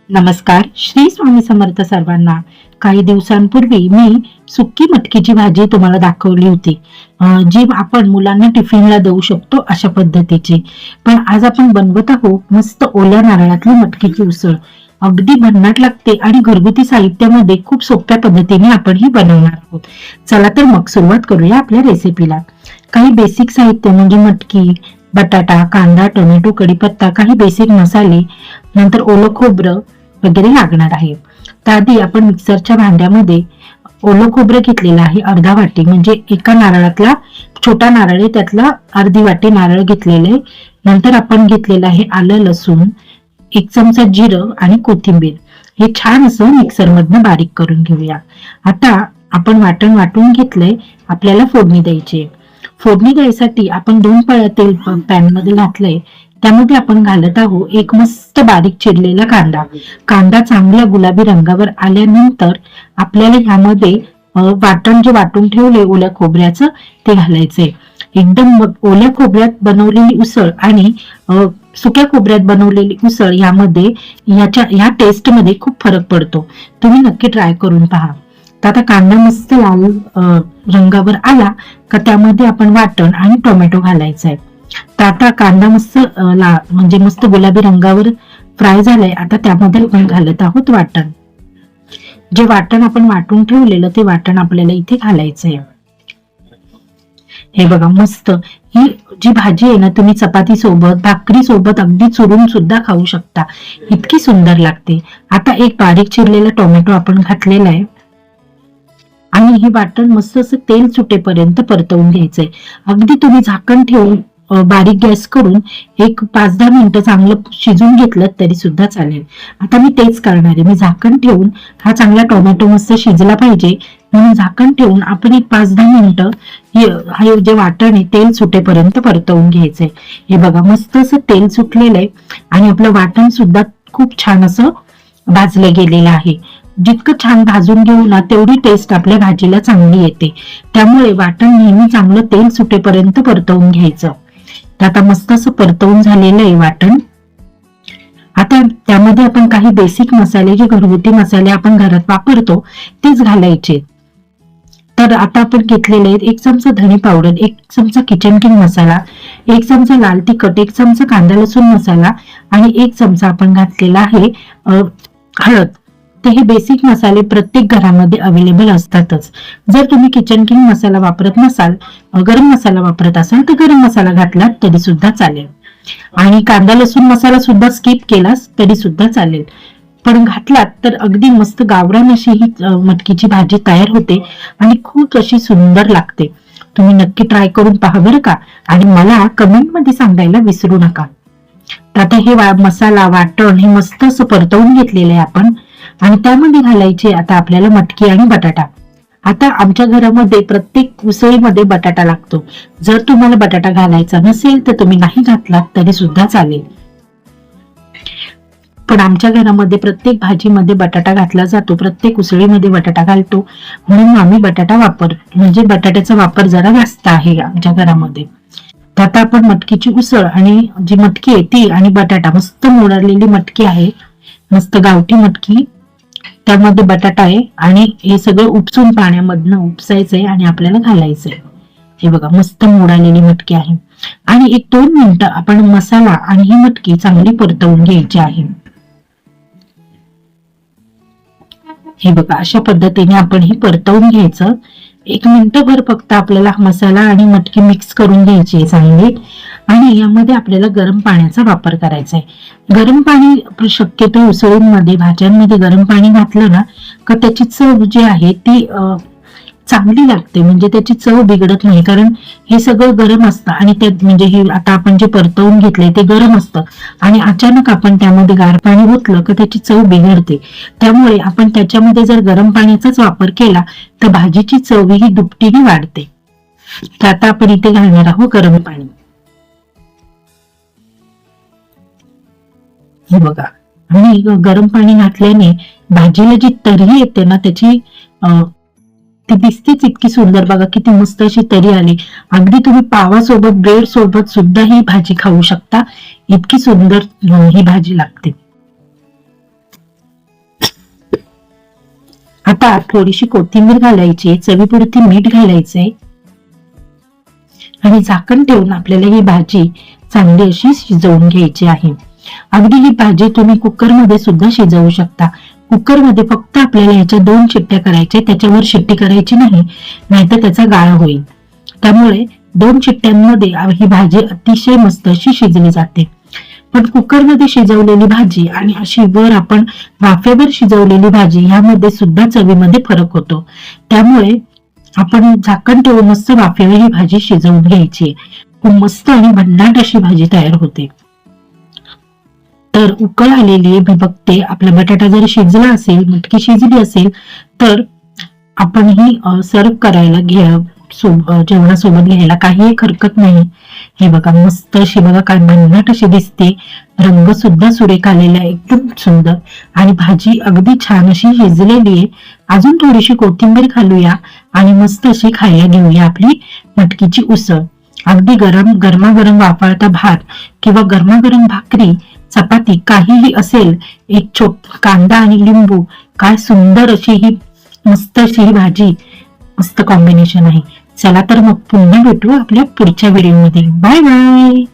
नमस्कार. श्री स्वामी समर्थ सर्वांना. काही दिवसांपूर्वी मी सुक्की मटकीची भाजी तुम्हाला दाखवली होती, जी आपण मुलांना टिफिनला देऊ शकतो अशा पद्धतीची. पण आज आपण बनवत आहोत मस्त ओल्या नारळातली मटकीची उसळ. अगदी भन्नाट लागते आणि घरगुती साहित्यामध्ये खूप सोप्या पद्धतीने आपण ही बनवणार आहोत. चला तर मग सुरुवात करूया आपल्या रेसिपीला. काही बेसिक साहित्य म्हणजे मटकी, बटाटा, कांदा, टोमॅटो, कढीपत्ता, काही बेसिक मसाले, नंतर ओलं खोबरं वगैरे लागणार आहे. तर आधी आपण मिक्सरच्या भांड्यामध्ये ओलं खोबरं घेतलेलं आहे अर्धा वाटी, म्हणजे एका नारळातला छोटा नारळ आहे त्यातला अर्धी वाटी नारळ घेतलेले. नंतर आपण घेतलेलं आहे आलं, लसूण, 1 चमचा जिरं आणि कोथिंबीर. हे छान असं मिक्सर मधनं बारीक करून घेऊया. आता आपण वाटण वाटून घेतलंय, आपल्याला फोडणी द्यायची. फोडणी द्यायसाठी आपण 2 पळ्या तेल पॅन मध्ये घातलंय. त्यामध्ये आपण घालत आहोत एक मस्त बारीक चिरलेला कांदा. कांदा चांगल्या गुलाबी रंगावर आल्यानंतर आपल्याला ह्यामध्ये वाटण जे वाटून ठेवले ओल्या खोबऱ्याचं ते घालायचंय. एकदम ओल्या खोबऱ्यात बनवलेली उसळ आणि सुक्या खोबऱ्यात बनवलेली उसळ यामध्ये ह्या टेस्ट मध्ये खूप फरक पडतो. तुम्ही नक्की ट्राय करून पहा. तर आता कांदा मस्त लाल रंगावर आला का त्यामध्ये आपण वाटण आणि टोमॅटो घालायचा आहे. तर आता कांदा मस्त म्हणजे मस्त गुलाबी रंगावर फ्राय झालाय. आता त्यामध्ये आपण घालत आहोत वाटण. जे वाटण आपण वाटून ठेवलेलं ते वाटण आपल्याला इथे घालायचंय. हे बघा मस्त ही जी भाजी आहे ना, तुम्ही चपाती सोबत, भाकरी सोबत अगदी चुरून सुद्धा खाऊ शकता, इतकी सुंदर लागते. आता एक बारीक चिरलेला टोमॅटो आपण घातलेला आहे आणि हे वाटण मस्त असं तेल सुटेपर्यंत परतवून घ्यायचंय. अगदी तुम्ही झाकण ठेवून बारीक गॅस करून एक 5-10 मिनिटं चांगलं शिजून घेतलं तरी सुद्धा चालेल. आता मी तेच करणार आहे. मी झाकण ठेवून हा चांगला टोमॅटो मस्त शिजला पाहिजे म्हणून झाकण ठेवून आपण एक 5-10 मिनिटं हे जे वाटण आहे तेल सुटेपर्यंत परतवून घ्यायचंय. हे बघा मस्त असं तेल सुटलेलं आहे आणि आपलं वाटण सुद्धा खूप छान असं भाजलं गेलेलं आहे. जितकं छान भाजून घेऊ ना तेवढी टेस्ट आपल्या भाजीला चांगली येते. त्यामुळे वाटण नेहमी चांगलं तेल सुटेपर्यंत परतवून घ्यायचं. तर आता मस्त असं परतवून झालेलं आहे वाटण. आता त्यामध्ये आपण काही बेसिक मसाले, जे घरगुती मसाले आपण घरात वापरतो तेच घालायचे. तर आता आपण घेतलेले आहेत 1 चमचा धने पावडर, 1 चमचा किचन किंग मसाला, 1 चमचा लाल तिखट, 1 चमचा कांदा लसूण मसाला आणि 1 चमचा आपण घातलेला आहे हळद. तर हे बेसिक मसाले प्रत्येक घरामध्ये अवेलेबल असतातच. जर तुम्ही किचन किंग मसाला वापरत नसाल, गरम मसाला वापरत असाल तर गरम मसाला घातला तरी सुद्धा चालेल आणि कांदा लसूण मसाला सुद्धा स्किप केलास तरी सुद्धा चालेल. पण घातलात तर अगदी मस्त गावरान अशी ही मटकीची भाजी तयार होते आणि खूप अशी सुंदर लागते. तुम्ही नक्की ट्राय करून पहा बरं का, आणि मला कमेंट मध्ये सांगायला विसरू नका. तर आता हे मसाला वाटण हे मस्त असं परतवून घेतलेलं आहे आपण आणि त्यामध्ये घालायचे आता आपल्याला मटकी आणि बटाटा. आता आमच्या घरामध्ये प्रत्येक उसळीमध्ये बटाटा लागतो. जर तुम्हाला बटाटा घालायचा नसेल तर तुम्ही नाही घातलात तरी सुद्धा चालेल, पण आमच्या घरामध्ये प्रत्येक भाजीमध्ये बटाटा घातला जातो, प्रत्येक उसळीमध्ये बटाटा घालतो म्हणून आम्ही बटाटा म्हणजे बटाट्याचा वापर जरा जास्त आहे आमच्या घरामध्ये. तर आता आपण मटकीची उसळ आणि जी मटकी आहे ती आणि बटाटा, मस्त मोडलेली मटकी आहे, मस्त गावठी मटकी, त्यामध्ये बटाटा आहे आणि हे सगळं उपसून पाण्यामधनं उपसायचंय आणि आपल्याला घालायचंय. हे बघा मस्त मोडालेली मटकी आहे आणि 1-2 मिनिटं आपण मसाला आणि ही मटकी चांगली परतवून घ्यायची आहे. हे बघा अशा पद्धतीने आपण ही परतवून घ्यायचं. 1 मिनिटभर फक्त आपल्याला मसाला आणि मटकी मिक्स करून घ्यायची आहे चांगली. आणि यामध्ये आपल्याला गरम पाण्याचा वापर करायचा आहे. गरम पाणी शक्यतो उसळींमध्ये, भाज्यांमध्ये गरम पाणी घातलं ना का त्याची चव जी आहे ती चांगली लागते, म्हणजे त्याची चव बिघडत नाही. कारण हे सगळं गरम असतं आणि त्यात म्हणजे हे आता आपण जे परतवून घेतलंय ते गरम असतं आणि अचानक आपण त्यामध्ये गार पाणी ओतलं का त्याची चव बिघडते. त्यामुळे आपण त्याच्यामध्ये जर गरम पाण्याचाच वापर केला तर भाजीची चव ही दुपटीने वाढते. तर आता आपण इथे घालणार आहोत गरम पाणी. हे बघा, आणि गरम पाणी घातल्याने भाजीला जी तर्री येते ना त्याची ती दिसतेच इतकी सुंदर. बघा किती मस्त अशी तरी आली. अगदी तुम्ही पावासोबत, ब्रेड सोबत सुद्धा ही भाजी खाऊ शकता, इतकी सुंदर ही भाजी लागते. आता थोडीशी कोथिंबीर घालायची, चवीपुरती मीठ घालायचंय आणि झाकण ठेवून आपल्याला ही भाजी चांगली अशी शिजवून घ्यायची आहे. अगदी ही भाजी तुम्ही कुकरमध्ये सुद्धा शिजवू शकता. कुकरमध्ये फक्त आपल्याला ह्याच्या 2 शिट्ट्या करायच्या, त्याच्यावर शिट्टी करायची नाही, नाहीतर त्याचा गाळा होईल. त्यामुळे 2 शिट्ट्यांमध्ये ही भाजी अतिशय मस्त अशी शिजली जाते. पण कुकरमध्ये शिजवलेली भाजी आणि अशी वर आपण वाफेवर शिजवलेली भाजी ह्यामध्ये सुद्धा चवीमध्ये फरक होतो. त्यामुळे आपण झाकण ठेवून मस्त वाफेवर ही भाजी शिजवून घ्यायची. खूप मस्त आणि भन्नाट अशी भाजी तयार होते. तर उकळ आलेली आहे, मी बघते आपला बटाटा जर शिजला असेल, मटकी शिजली असेल तर आपण ही सर्व करायला जेवणासोबत घ्यायला काही हरकत नाही. हे बघा मस्त अशी बघा काय भन्नाट अशी दिसते, रंग सुद्धा सुरेख आलेला आहे, एकदम सुंदर आणि भाजी अगदी छान अशी शिजलेली आहे. अजून थोडीशी कोथिंबीर घालूया आणि मस्त अशी खायला घेऊया आपली मटकीची उसळ. अगदी गरमागरम वाफाळता भात किंवा गरमागरम भाकरी, चपाती काहीही असेल, एक कांदा आणि लिंबू, काय सुंदर अशी ही मस्त अशी ही भाजी, मस्त कॉम्बिनेशन आहे. चला तर मग पुन्हा भेटू आपल्या पुढच्या व्हिडिओमध्ये. Bye bye.